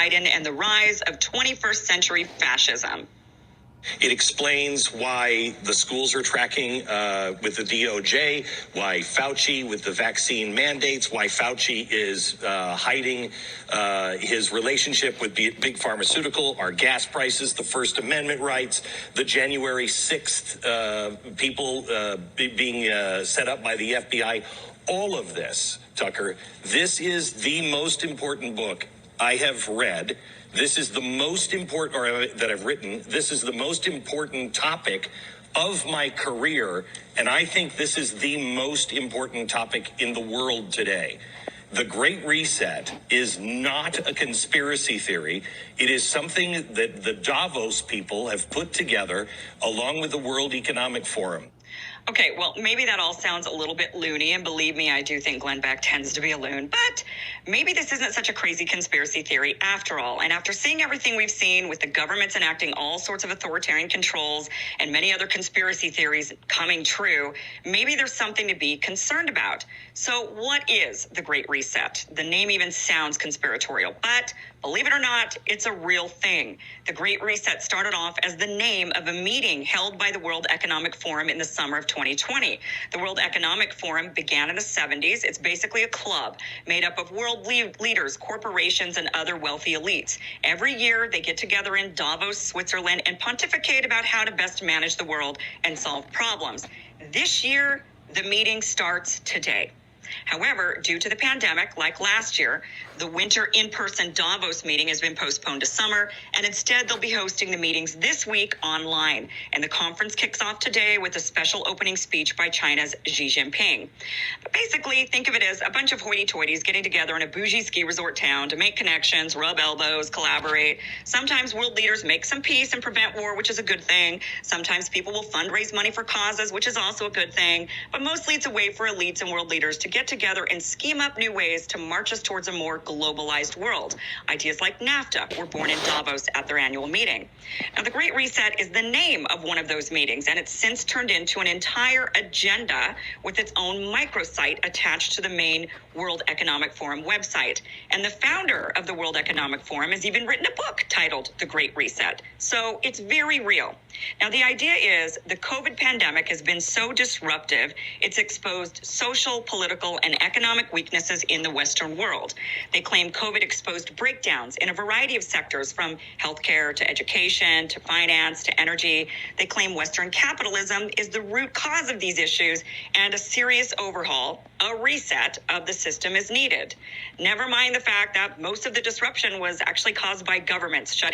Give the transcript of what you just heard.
Biden and the rise of 21st century fascism. It explains why the schools are tracking with the DOJ, why Fauci with the vaccine mandates, why Fauci is hiding his relationship with big pharmaceutical, our gas prices, the First Amendment rights, the January 6th people being set up by the FBI. All of this, Tucker, this is the most important book I have read. This is the most important, or that I've written. This is the most important topic of my career, and I think this is the most important topic in the world today. The Great Reset is not a conspiracy theory. It is something that the Davos people have put together along with the World Economic Forum. Okay, well, maybe that all sounds a little bit loony, and believe me, I do think Glenn Beck tends to be a loon, but maybe this isn't such a crazy conspiracy theory after all. And after seeing everything we've seen with the governments enacting all sorts of authoritarian controls and many other conspiracy theories coming true, maybe there's something to be concerned about. So what is the Great Reset? The name even sounds conspiratorial, but believe it or not, it's a real thing. The Great Reset started off as the name of a meeting held by the World Economic Forum in the summer of 2020. The World Economic Forum began in the 70s. It's basically a club made up of world leaders, corporations, and other wealthy elites. Every year, they get together in Davos, Switzerland, and pontificate about how to best manage the world and solve problems. This year, the meeting starts today. However, due to the pandemic, like last year, the winter in-person Davos meeting has been postponed to summer, and instead they'll be hosting the meetings this week online. And the conference kicks off today with a special opening speech by China's Xi Jinping. But basically, think of it as a bunch of hoity-toities getting together in a bougie ski resort town to make connections, rub elbows, collaborate. Sometimes world leaders make some peace and prevent war, which is a good thing. Sometimes people will fundraise money for causes, which is also a good thing. But mostly it's a way for elites and world leaders to get together and scheme up new ways to march us towards a more globalized world. Ideas like NAFTA were born in Davos at their annual meeting. Now, the Great Reset is the name of one of those meetings, and it's since turned into an entire agenda with its own microsite attached to the main World Economic Forum website. And the founder of the World Economic Forum has even written a book titled The Great Reset. So it's very real. Now, the idea is the COVID pandemic has been so disruptive, it's exposed social, political, and economic weaknesses in the Western world. They claim COVID exposed breakdowns in a variety of sectors, from healthcare to education to finance to energy. They claim Western capitalism is the root cause of these issues, and a serious overhaul, a reset of the system is needed. Never mind the fact that most of the disruption was actually caused by governments shutting